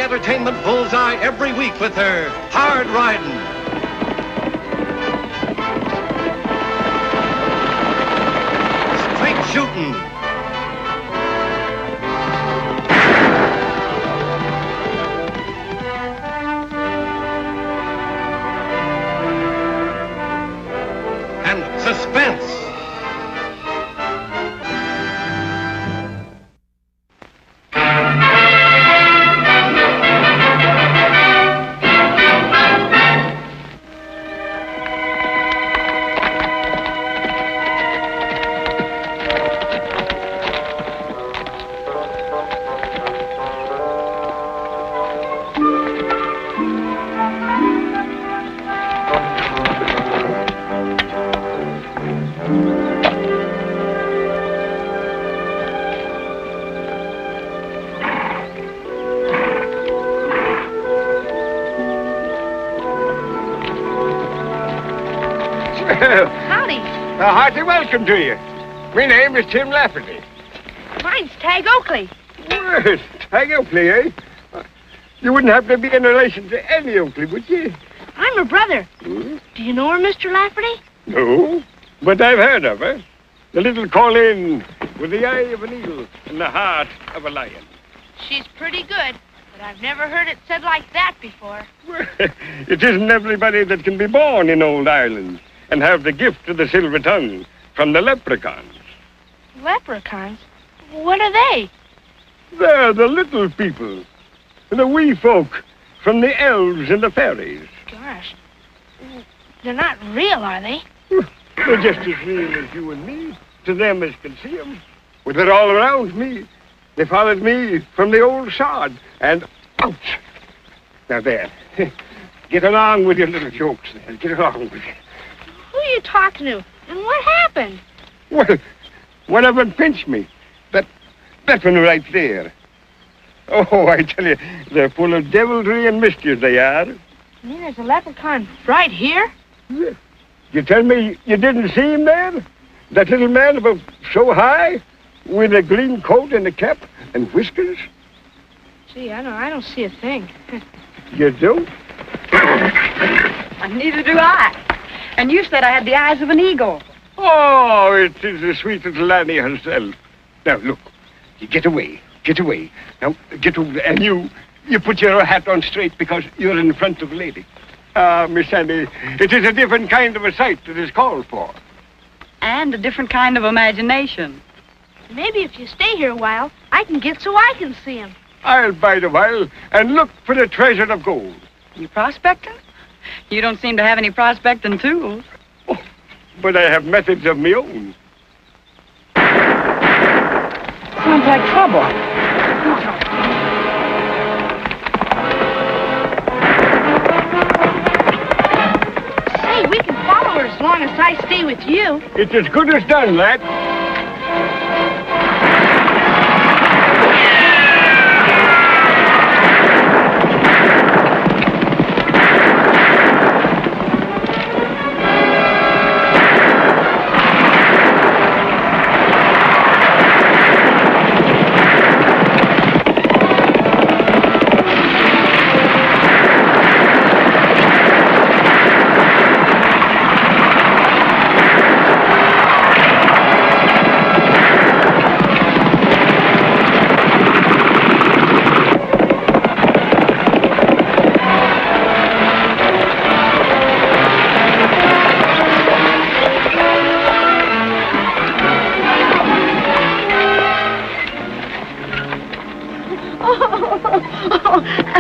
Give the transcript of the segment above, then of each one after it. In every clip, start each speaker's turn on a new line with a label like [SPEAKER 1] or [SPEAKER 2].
[SPEAKER 1] entertainment bullseye every week with her hard riding. Straight shooting. And suspense.
[SPEAKER 2] Howdy.
[SPEAKER 3] A hearty welcome to you. My name is Tim Lafferty.
[SPEAKER 2] Mine's Tag Oakley.
[SPEAKER 3] Well, Tag Oakley, eh? You wouldn't happen to be in relation to any Oakley, would you?
[SPEAKER 2] I'm her brother.
[SPEAKER 3] Hmm?
[SPEAKER 2] Do you know her, Mr. Lafferty?
[SPEAKER 3] No, but I've heard of her. The little Colleen with the eye of an eagle and the heart of a lion.
[SPEAKER 2] She's pretty good, but I've never heard it said like that before.
[SPEAKER 3] Well, it isn't everybody that can be born in old Ireland and have the gift of the silver tongue from the leprechauns.
[SPEAKER 2] Leprechauns? What are they?
[SPEAKER 3] They're the little people, the wee folk from the elves and the fairies.
[SPEAKER 2] Gosh, they're not real, are they?
[SPEAKER 3] They're just as real as you and me, to them as can see them. Well, they're all around me. They followed me from the old sod, and ouch! Now there, get along with your little jokes there, get along with it.
[SPEAKER 2] Who are you talking to? And what happened?
[SPEAKER 3] Well, one of them pinched me. That one right there. Oh, I tell you, they're full of deviltry and mischief, they are.
[SPEAKER 2] You mean there's a leprechaun right here?
[SPEAKER 3] You tell me you didn't see him there? That little man about so high, with a green coat and a cap and whiskers?
[SPEAKER 2] Gee, I don't see a thing.
[SPEAKER 3] You don't?
[SPEAKER 4] Neither do I. And you said I had the eyes of an eagle.
[SPEAKER 3] Oh, it is the sweet little Annie herself. Now, look, you get away. Get away. Now, get over there. And you put your hat on straight because you're in front of a lady. Miss Annie, it is a different kind of a sight that is called for.
[SPEAKER 4] And a different kind of imagination.
[SPEAKER 2] Maybe if you stay here a while, I can get so I can see him.
[SPEAKER 3] I'll bide a while and look for the treasure of gold.
[SPEAKER 4] You prospecting? You don't seem to have any prospecting tools.
[SPEAKER 3] Oh, but I have methods of my own.
[SPEAKER 4] Sounds like trouble.
[SPEAKER 2] Say, we can follow her as long as I stay with you.
[SPEAKER 3] It's as good as done, lad.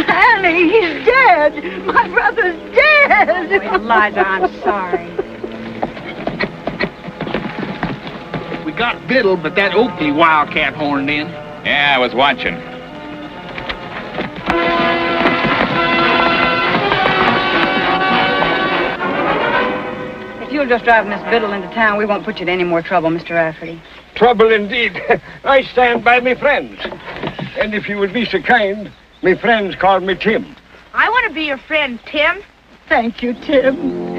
[SPEAKER 4] Annie, he's dead. My brother's dead.
[SPEAKER 2] Oh, Eliza, I'm sorry.
[SPEAKER 5] We got Biddle, but that Oakley wildcat horned in.
[SPEAKER 6] Yeah, I was watching.
[SPEAKER 4] If you'll just drive Miss Biddle into town, we won't put you to any more trouble, Mr. Rafferty.
[SPEAKER 3] Trouble indeed. I stand by me friends. And if you would be so kind, me friends call me Tim.
[SPEAKER 2] I want to be your friend, Tim.
[SPEAKER 4] Thank you, Tim.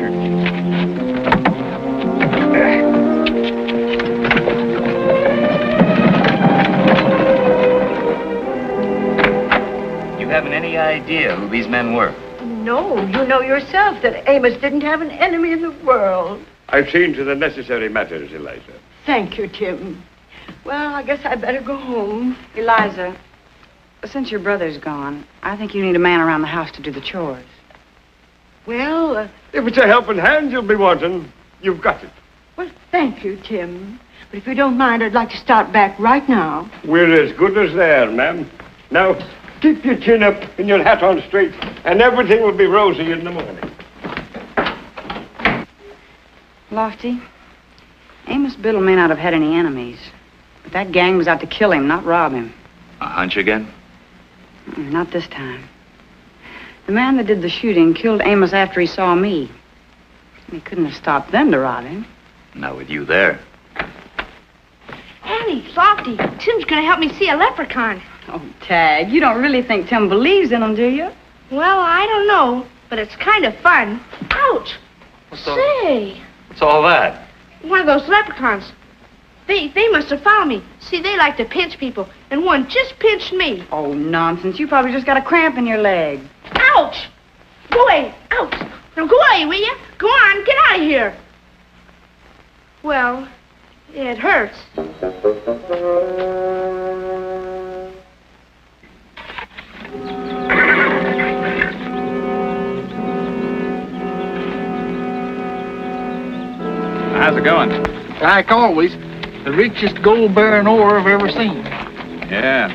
[SPEAKER 6] you haven't any idea who these men were?
[SPEAKER 7] No, you know yourself that Amos didn't have an enemy in the world.
[SPEAKER 3] I've seen to the necessary matters, Eliza.
[SPEAKER 7] Thank you, Tim. Well, I guess I'd better go home.
[SPEAKER 4] Eliza, since your brother's gone, I think you need a man around the house to do the chores.
[SPEAKER 7] Well,
[SPEAKER 3] If it's a helping hand you'll be wanting, you've got it.
[SPEAKER 7] well, thank you, Tim. But if you don't mind, I'd like to start back right now.
[SPEAKER 3] We're as good as there, ma'am. Now, keep your chin up and your hat on straight, and everything will be rosy in the morning.
[SPEAKER 4] Lofty, Amos Biddle may not have had any enemies, but that gang was out to kill him, not rob him.
[SPEAKER 6] A hunch again?
[SPEAKER 4] Not this time. The man that did the shooting killed Amos after he saw me. He couldn't have stopped them to rob him.
[SPEAKER 6] Not with you there.
[SPEAKER 2] Annie, Lofty, Tim's gonna help me see a leprechaun.
[SPEAKER 4] Oh, Tag, you don't really think Tim believes in them, do you?
[SPEAKER 2] Well, I don't know, but it's kind of fun. Ouch! Say,
[SPEAKER 6] What's all that?
[SPEAKER 2] one of those leprechauns. They must have found me. See, they like to pinch people, and one just pinched me.
[SPEAKER 4] Oh, nonsense. You probably just got a cramp in your leg.
[SPEAKER 2] Ouch! Go away! Ouch! Now go away, will you? Go on, get out of here. Well, it hurts.
[SPEAKER 8] How's it going?
[SPEAKER 5] Like always, the richest gold-bearing ore I've ever seen.
[SPEAKER 8] Yeah.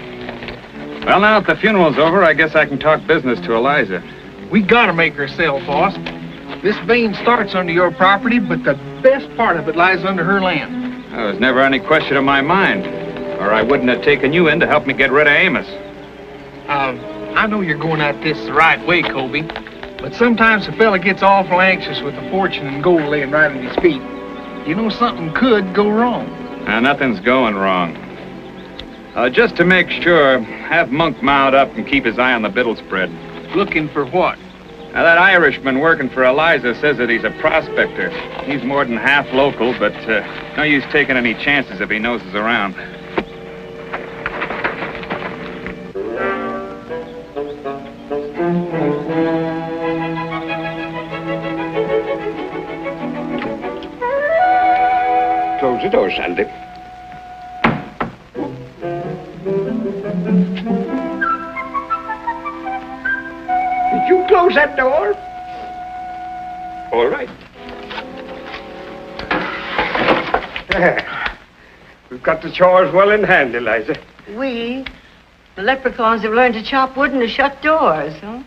[SPEAKER 8] Well, now that the funeral's over, I guess I can talk business to Eliza.
[SPEAKER 5] We gotta make her sell, boss. This vein starts under your property, but the best part of it lies under her land.
[SPEAKER 8] There was never any question in my mind, or I wouldn't have taken you in to help me get rid of Amos.
[SPEAKER 5] I know you're going at this the right way, Colby, but sometimes a fella gets awful anxious with the fortune and gold laying right at his feet. You know something could go wrong.
[SPEAKER 8] Nothing's going wrong. Just to make sure, have Monk mount up and keep his eye on the Biddle spread.
[SPEAKER 5] Looking for what?
[SPEAKER 8] Now, that Irishman working for Eliza says that he's a prospector. He's more than half local, but no use taking any chances if he noses around.
[SPEAKER 3] Close the door, Sandy. Did you close that door? All right. We've got the chores well in hand, Eliza.
[SPEAKER 7] The leprechauns have learned to chop wood and to shut doors, huh?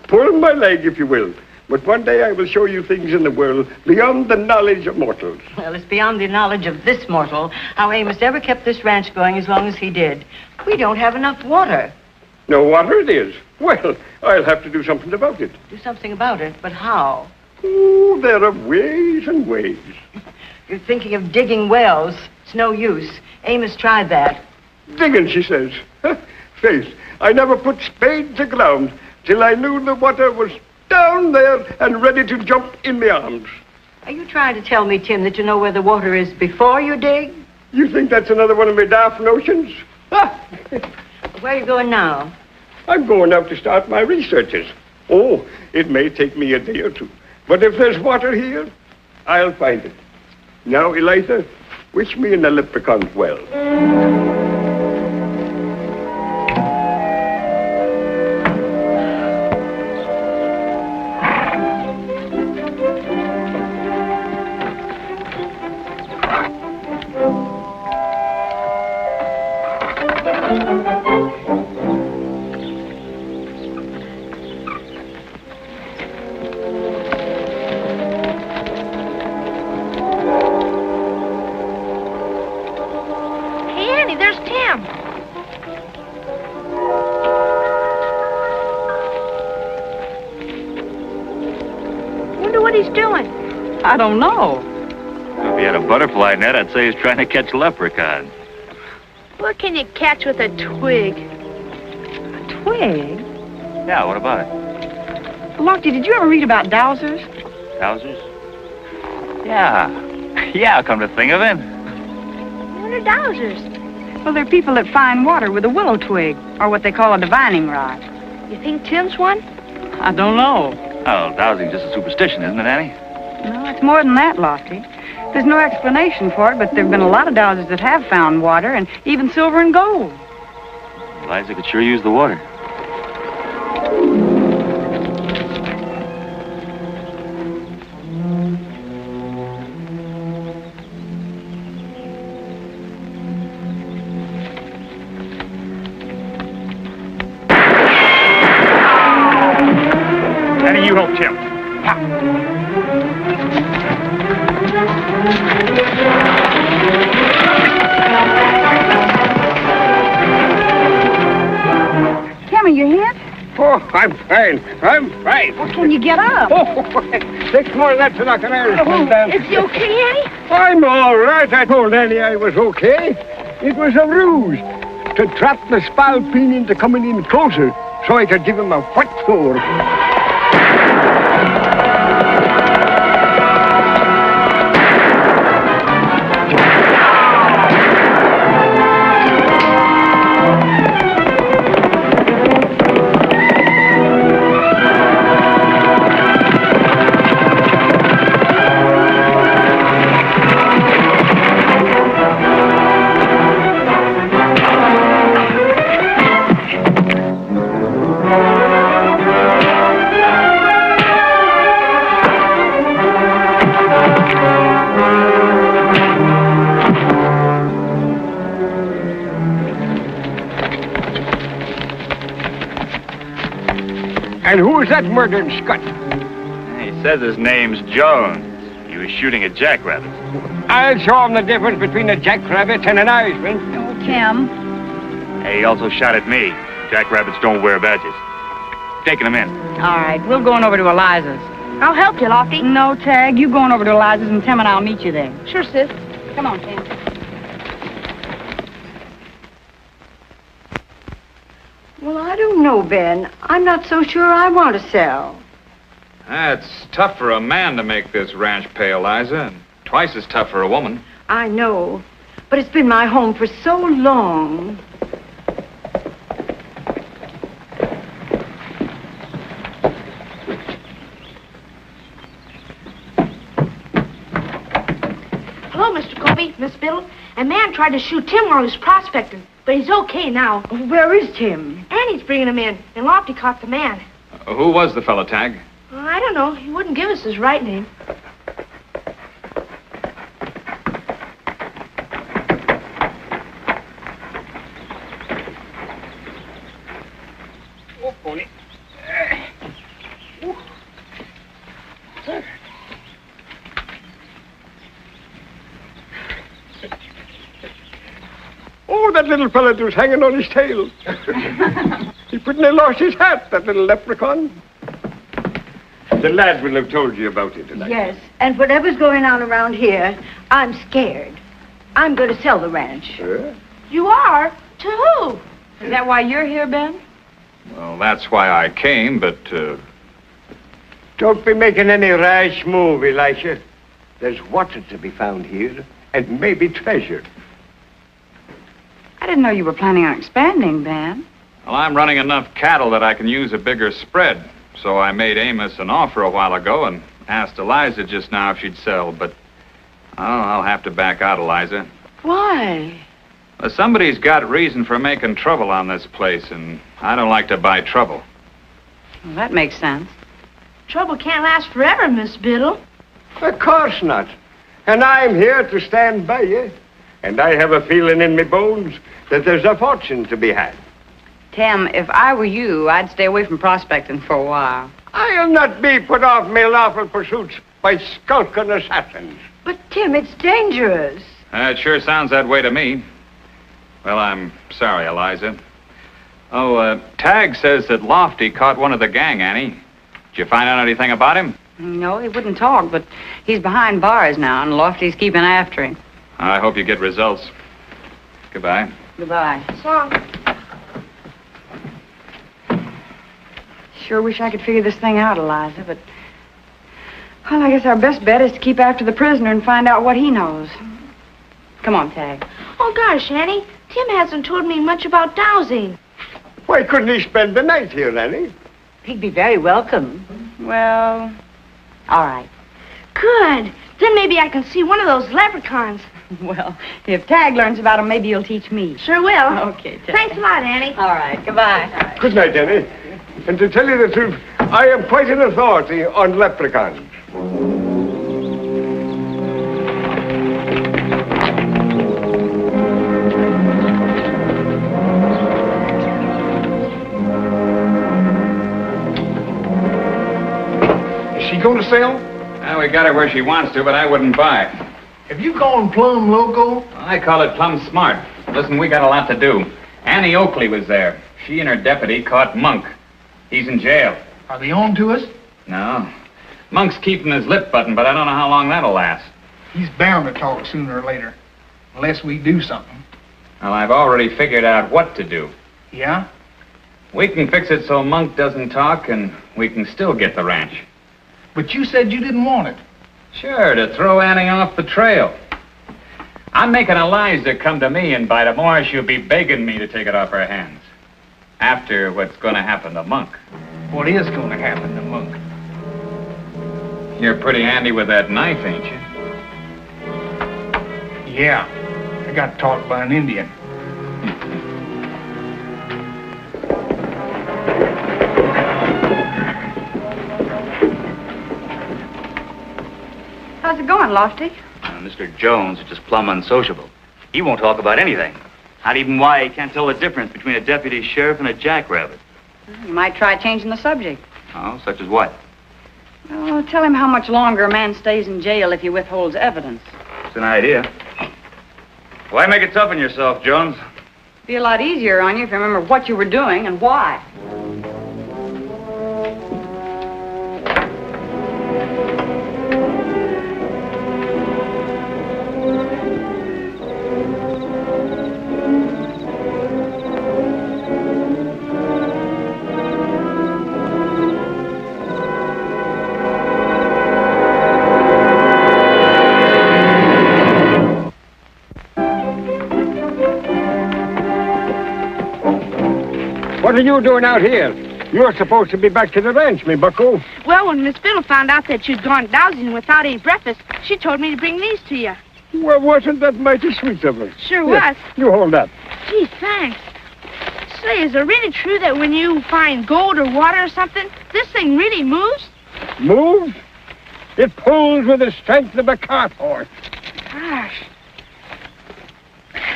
[SPEAKER 3] Pull my leg, if you will. But one day I will show you things in the world beyond the knowledge of mortals.
[SPEAKER 7] Well, it's beyond the knowledge of this mortal how Amos ever kept this ranch going as long as he did. We don't have enough water.
[SPEAKER 3] No water it is. Well, I'll have to do something about it.
[SPEAKER 7] Do something about it, but how?
[SPEAKER 3] Oh, there are ways and ways.
[SPEAKER 7] You're thinking of digging wells. It's no use. Amos tried that.
[SPEAKER 3] Digging, she says. Faith, I never put spade to ground till I knew the water was down there and ready to jump in my arms.
[SPEAKER 7] Are you trying to tell me, Tim, that you know where the water is before you dig?
[SPEAKER 3] You think that's another one of my daft notions?
[SPEAKER 7] Where are you going now?
[SPEAKER 3] I'm going out to start my researches. Oh, it may take me a day or two. But if there's water here, I'll find it. Now, Eliza, wish me in the leprechaun's well.
[SPEAKER 4] I don't know.
[SPEAKER 6] If he had a butterfly net, I'd say he's trying to catch leprechauns.
[SPEAKER 2] What can you catch with a twig?
[SPEAKER 4] A twig?
[SPEAKER 6] Yeah, what about it?
[SPEAKER 4] Lofty, did you ever read about dowsers?
[SPEAKER 6] Dowsers? Yeah. Yeah, come to think of it.
[SPEAKER 2] What are dowsers?
[SPEAKER 4] Well, they're people that find water with a willow twig, or what they call a divining rod.
[SPEAKER 2] You think Tim's one?
[SPEAKER 4] I don't know.
[SPEAKER 6] Oh, dowsing's just a superstition, isn't it, Annie?
[SPEAKER 4] No, it's more than that, Lofty. There's no explanation for it, but there have been a lot of dowsers that have found water, and even silver and gold.
[SPEAKER 6] Eliza could sure use the water.
[SPEAKER 8] Annie, you help Tim.
[SPEAKER 4] Timmy, you hit?
[SPEAKER 3] Oh, I'm fine. I'm fine.
[SPEAKER 4] Well, can you get up?
[SPEAKER 3] Oh, 6 more laps and I can Irishman dance.
[SPEAKER 2] Is he okay, Annie?
[SPEAKER 3] I'm all right. I told Annie I was okay. It was a ruse to trap the spalpeen into coming in closer so I could give him a wet floor. And who is that murdering scut?
[SPEAKER 6] He says his name's Jones. He was shooting at jackrabbits.
[SPEAKER 3] I'll show him the difference between a jackrabbit and an Irishman.
[SPEAKER 4] Oh, Tim.
[SPEAKER 6] Hey, he also shot at me. Jackrabbits don't wear badges. Taking him in.
[SPEAKER 4] All right, we'll go on over to Eliza's.
[SPEAKER 2] I'll help you, Lofty.
[SPEAKER 4] No, Tag, you going over to Eliza's, and Tim and I'll meet you there.
[SPEAKER 2] Sure, sis.
[SPEAKER 4] Come on, Tim.
[SPEAKER 7] Well, I don't know, Ben. I'm not so sure I want to sell.
[SPEAKER 8] It's tough for a man to make this ranch pay, Eliza, and twice as tough for a woman.
[SPEAKER 7] I know, but it's been my home for so long.
[SPEAKER 2] Hello, Mr. Colby, Miss Biddle. A man tried to shoot Tim while he was prospecting, but he's okay now.
[SPEAKER 7] Where is Tim?
[SPEAKER 2] Annie's bringing him in, and Lofty caught the man.
[SPEAKER 8] Who was the fella, Tag?
[SPEAKER 2] I don't know. He wouldn't give us his right name.
[SPEAKER 3] Oh, pony. Oh, that little fella that was hanging on his tail. He couldn't have lost his hat, that little leprechaun. The lad will have told you about it tonight.
[SPEAKER 7] Yes, and whatever's going on around here, I'm scared. I'm going to sell the ranch.
[SPEAKER 2] You are? To who?
[SPEAKER 4] Is that why you're here, Ben?
[SPEAKER 8] Well, that's why I came, but,
[SPEAKER 3] Don't be making any rash move, Elisha. There's water to be found here, and maybe treasure.
[SPEAKER 4] I didn't know you were planning on expanding, Ben.
[SPEAKER 8] well, I'm running enough cattle that I can use a bigger spread. So I made Amos an offer a while ago and asked Eliza just now if she'd sell, but I'll have to back out, Eliza.
[SPEAKER 7] Why?
[SPEAKER 8] Well, somebody's got reason for making trouble on this place, and I don't like to buy trouble.
[SPEAKER 4] Well, that makes sense.
[SPEAKER 2] Trouble can't last forever, Miss Biddle.
[SPEAKER 3] Of course not. And I'm here to stand by you. And I have a feeling in me bones that there's a fortune to be had.
[SPEAKER 4] Tim, if I were you, I'd stay away from prospecting for a while.
[SPEAKER 3] I'll not be put off my lawful pursuits by skulking assassins.
[SPEAKER 7] But, Tim, it's dangerous.
[SPEAKER 8] It sure sounds that way to me. Well, I'm sorry, Eliza. Oh, Tag says that Lofty caught one of the gang, Annie. Did you find out anything about him?
[SPEAKER 4] No, he wouldn't talk, but he's behind bars now, and Lofty's keeping after him.
[SPEAKER 8] I hope you get results. Goodbye.
[SPEAKER 4] Goodbye.
[SPEAKER 2] So long.
[SPEAKER 4] Sure wish I could figure this thing out, Eliza, but... Well, I guess our best bet is to keep after the prisoner and find out what he knows. Come on, Tag.
[SPEAKER 2] Oh, gosh, Annie. Tim hasn't told me much about dowsing.
[SPEAKER 3] Why couldn't he spend the night here, Annie?
[SPEAKER 7] He'd be very welcome.
[SPEAKER 4] Well, all right.
[SPEAKER 2] Good. Then maybe I can see one of those leprechauns.
[SPEAKER 4] Well, if Tag learns about him, maybe he'll teach me.
[SPEAKER 2] Sure will.
[SPEAKER 4] Okay, Tag.
[SPEAKER 2] Thanks a lot, Annie.
[SPEAKER 4] All right, goodbye.
[SPEAKER 3] Good night, Annie. And to tell you the truth, I am quite an authority on leprechauns.
[SPEAKER 5] Is she going to sell?
[SPEAKER 8] Well, we got her where she wants to, but I wouldn't buy.
[SPEAKER 5] Have you gone plumb loco?
[SPEAKER 8] I call it plumb smart. Listen, we got a lot to do. Annie Oakley was there. She and her deputy caught Monk. He's in jail.
[SPEAKER 5] Are they on to us?
[SPEAKER 8] No. Monk's keeping his lip button, but I don't know how long that'll last.
[SPEAKER 5] He's bound to talk sooner or later. Unless we do something.
[SPEAKER 8] Well, I've already figured out what to do.
[SPEAKER 5] Yeah?
[SPEAKER 8] We can fix it so Monk doesn't talk, and we can still get the ranch.
[SPEAKER 5] But you said you didn't want it.
[SPEAKER 8] Sure, to throw Annie off the trail. I'm making Eliza come to me, and by tomorrow she'll be begging me to take it off her hands. After what's going to happen to Monk.
[SPEAKER 5] What is going to happen to Monk?
[SPEAKER 8] You're pretty handy with that knife, ain't you?
[SPEAKER 5] Yeah. I got taught by an Indian.
[SPEAKER 4] How's it going, Lofty?
[SPEAKER 6] Mr. Jones is just plumb unsociable. He won't talk about anything. Not even why he can't tell the difference between a deputy sheriff and a jackrabbit.
[SPEAKER 4] You might try changing the subject.
[SPEAKER 6] Oh, such as what?
[SPEAKER 4] Oh, tell him how much longer a man stays in jail if he withholds evidence.
[SPEAKER 6] It's an idea. Why make it tough on yourself, Jones?
[SPEAKER 4] Be a lot easier on you if you remember what you were doing and why.
[SPEAKER 3] What are you doing out here? You're supposed to be back to the ranch, me bucko.
[SPEAKER 2] Well, when Miss Fiddle found out that you'd gone dowsing without any breakfast, she told me to bring these to you.
[SPEAKER 3] Well, wasn't that mighty sweet of her?
[SPEAKER 2] Sure
[SPEAKER 3] Here,
[SPEAKER 2] was.
[SPEAKER 3] You hold that.
[SPEAKER 2] Gee, thanks. Say, is it really true that when you find gold or water or something, this thing really moves?
[SPEAKER 3] Moves? It pulls with the strength of a cart horse.
[SPEAKER 2] Gosh.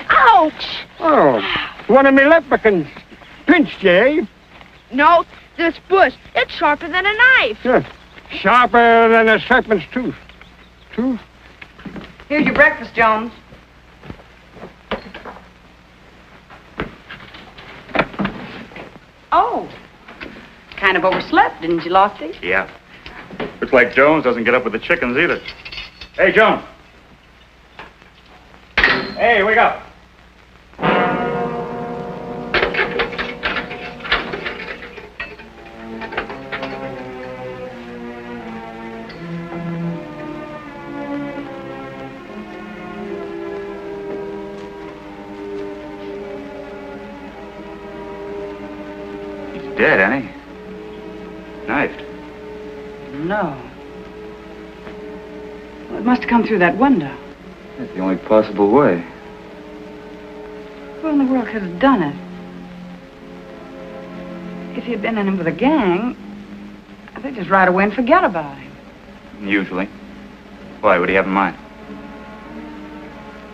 [SPEAKER 2] Ouch!
[SPEAKER 3] Oh, one of me leprechauns pinched you, eh?
[SPEAKER 2] No, this bush, it's sharper than a knife.
[SPEAKER 3] Yeah. Sharper than a serpent's tooth. Tooth?
[SPEAKER 4] Here's your breakfast, Jones. Oh. Kind of overslept, didn't you, Lofty?
[SPEAKER 6] Yeah. Looks like Jones doesn't get up with the chickens either. Hey, Jones. Hey, wake up. Dead, Annie. Knifed.
[SPEAKER 4] No. Well, it must have come through that window.
[SPEAKER 6] That's the only possible way.
[SPEAKER 4] Who in the world could have done it? If he'd been in with a gang, they'd just ride away and forget about him.
[SPEAKER 6] Usually. Why, what do you have in mind?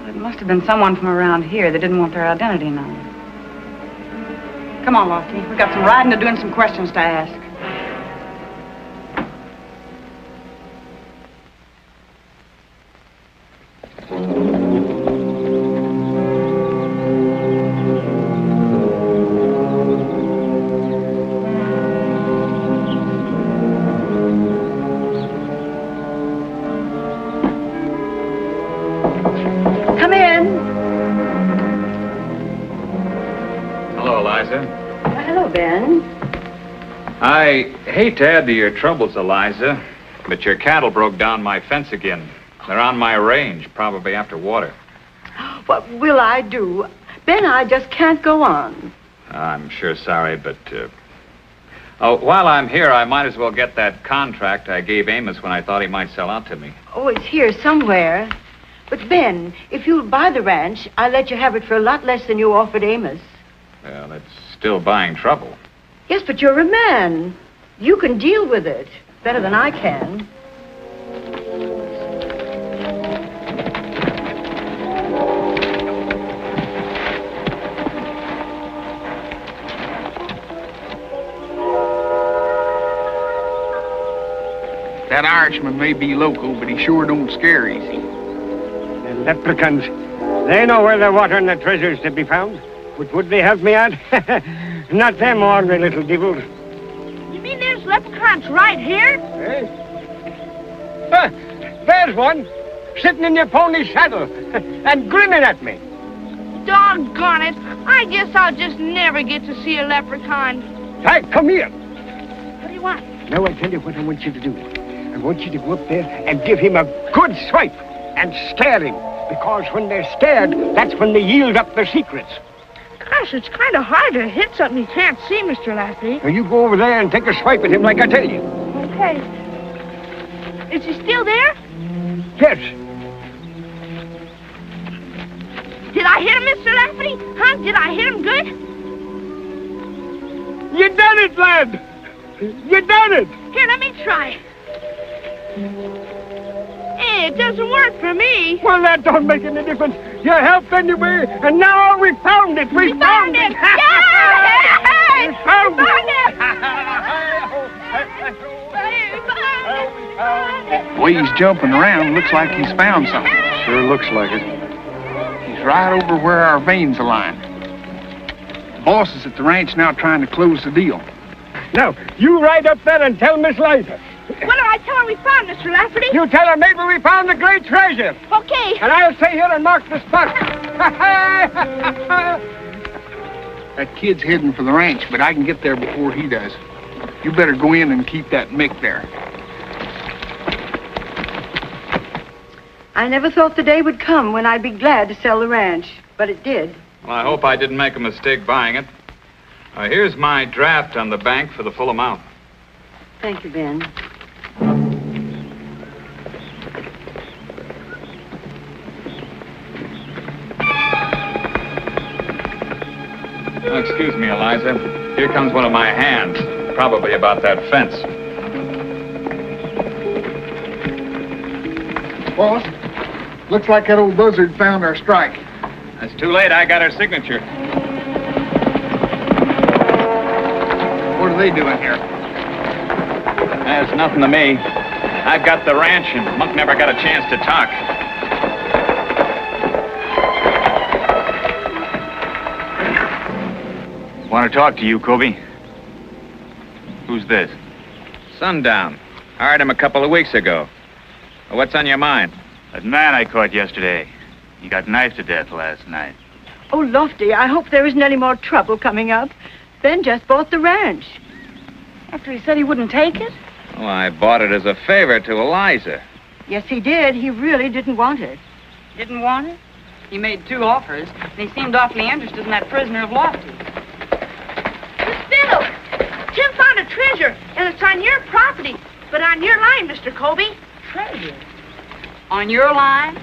[SPEAKER 4] Well, it must have been someone from around here that didn't want their identity known. Come on, Lofty. We've got some riding to do and some questions to ask.
[SPEAKER 7] Come in.
[SPEAKER 8] Hello, Eliza.
[SPEAKER 7] Hello, Ben.
[SPEAKER 8] I hate to add to your troubles, Eliza, but your cattle broke down my fence again. They're on my range, probably after water.
[SPEAKER 7] What will I do? Ben, I just can't go on.
[SPEAKER 8] I'm sure sorry, but... while I'm here, I might as well get that contract I gave Amos when I thought he might sell out to me.
[SPEAKER 7] Oh, it's here somewhere. But, Ben, if you'll buy the ranch, I'll let you have it for a lot less than you offered Amos.
[SPEAKER 8] Well, it's still buying trouble.
[SPEAKER 7] Yes, but you're a man. You can deal with it better than I can.
[SPEAKER 5] That Irishman may be local, but he sure don't scare easy.
[SPEAKER 3] The leprechauns, they know where the water and the treasure's to be found. But would they help me out? Not them ordinary little devils.
[SPEAKER 2] You mean there's leprechauns right here?
[SPEAKER 3] There's one, sitting in your pony's saddle and grinning at me.
[SPEAKER 2] Doggone it. I guess I'll just never get to see a leprechaun.
[SPEAKER 3] Hey, come here.
[SPEAKER 2] What do you want?
[SPEAKER 3] Now I'll tell you what I want you to do. I want you to go up there and give him a good swipe and scare him. Because when they're scared, that's when they yield up their secrets.
[SPEAKER 2] Gosh, it's kind of hard to hit something you can't see, Mr. Lafferty.
[SPEAKER 3] Now you go over there and take a swipe at him like I tell you.
[SPEAKER 2] Okay. Is he still there?
[SPEAKER 3] Yes.
[SPEAKER 2] Did I hit him, Mr. Lafferty? Huh? Did I hit him good?
[SPEAKER 3] You done it, lad. You done it.
[SPEAKER 2] Here, let me try. Hey, it doesn't work for me.
[SPEAKER 3] Well, that don't make any difference. You helped anyway, and now we found it. We found it.
[SPEAKER 2] Yay!
[SPEAKER 3] We found
[SPEAKER 2] it.
[SPEAKER 5] The way he's jumping around, looks like he's found something.
[SPEAKER 3] Sure looks like it.
[SPEAKER 5] He's right over where our veins align. The boss is at the ranch now trying to close the deal.
[SPEAKER 3] Now, you ride up there and tell Miss Liza.
[SPEAKER 2] What do I tell her we found, Mr. Lafferty?
[SPEAKER 3] You tell her maybe we found the great treasure.
[SPEAKER 2] Okay.
[SPEAKER 3] And I'll stay here and mark the spot.
[SPEAKER 5] That kid's heading for the ranch, but I can get there before he does. You better go in and keep that Mick there.
[SPEAKER 7] I never thought the day would come when I'd be glad to sell the ranch, but it did.
[SPEAKER 8] Well, I hope I didn't make a mistake buying it. Here's my draft on the bank for the full amount.
[SPEAKER 7] Thank you, Ben.
[SPEAKER 8] Oh, excuse me, Eliza. Here comes one of my hands. Probably about that fence.
[SPEAKER 5] Boss, looks like that old buzzard found our strike.
[SPEAKER 8] That's too late. I got her signature.
[SPEAKER 5] What are they doing here?
[SPEAKER 8] That's nothing to me. I've got the ranch, and Monk never got a chance to talk. Want to talk to you, Kobe? Who's this? Sundown. Hired him a couple of weeks ago. What's on your mind?
[SPEAKER 6] That man I caught yesterday. He got knifed to death last night.
[SPEAKER 7] Oh, Lofty, I hope there isn't any more trouble coming up. Ben just bought the ranch.
[SPEAKER 4] After he said he wouldn't take it?
[SPEAKER 8] Well, I bought it as a favor to Eliza.
[SPEAKER 7] Yes, he did. He really didn't want it.
[SPEAKER 4] Didn't want it? He made 2 offers, and he seemed awfully interested in that prisoner of Lofty.
[SPEAKER 2] Miss Biddle, Tim found a treasure, and it's on your property, but on your line, Mr. Colby.
[SPEAKER 4] Treasure? On your line?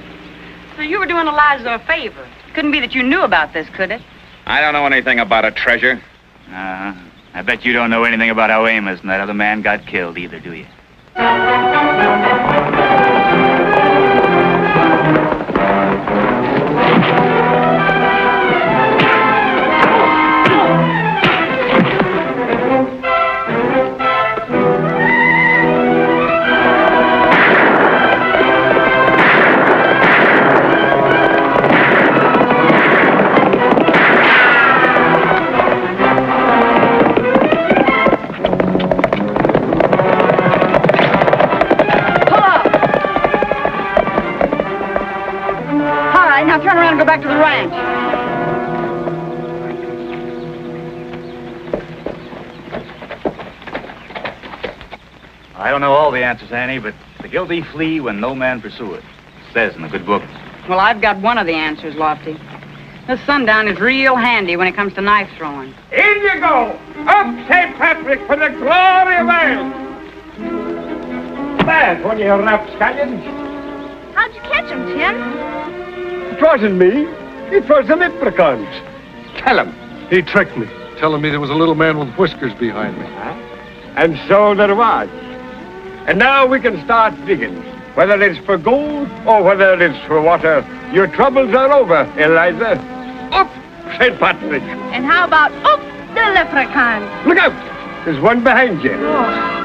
[SPEAKER 4] So you were doing Eliza a favor. Couldn't be that you knew about this, could it?
[SPEAKER 8] I don't know anything about a treasure.
[SPEAKER 6] I bet you don't know anything about how Amos and that other man got killed either, do you?
[SPEAKER 4] Now turn around and go back to the ranch.
[SPEAKER 6] I don't know all the answers, Annie, but the guilty flee when no man pursueth. It says in the good book.
[SPEAKER 4] Well, I've got one of the answers, Lofty. The sundown is real handy when it comes to knife throwing.
[SPEAKER 3] In you go! Up, St. Patrick, for the glory of Ireland! There's one of your rapscallions.
[SPEAKER 2] How'd you catch him, Tim?
[SPEAKER 3] It wasn't me. It was the leprechauns. Tell him.
[SPEAKER 9] He tricked me, telling me there was a little man with whiskers behind me.
[SPEAKER 3] Huh? And so there was. And now we can start digging. Whether it's for gold or whether it's for water, your troubles are over, Eliza. Up, St. Patrick.
[SPEAKER 2] And how about, the leprechauns?
[SPEAKER 3] Look out! There's one behind you.
[SPEAKER 2] Oh.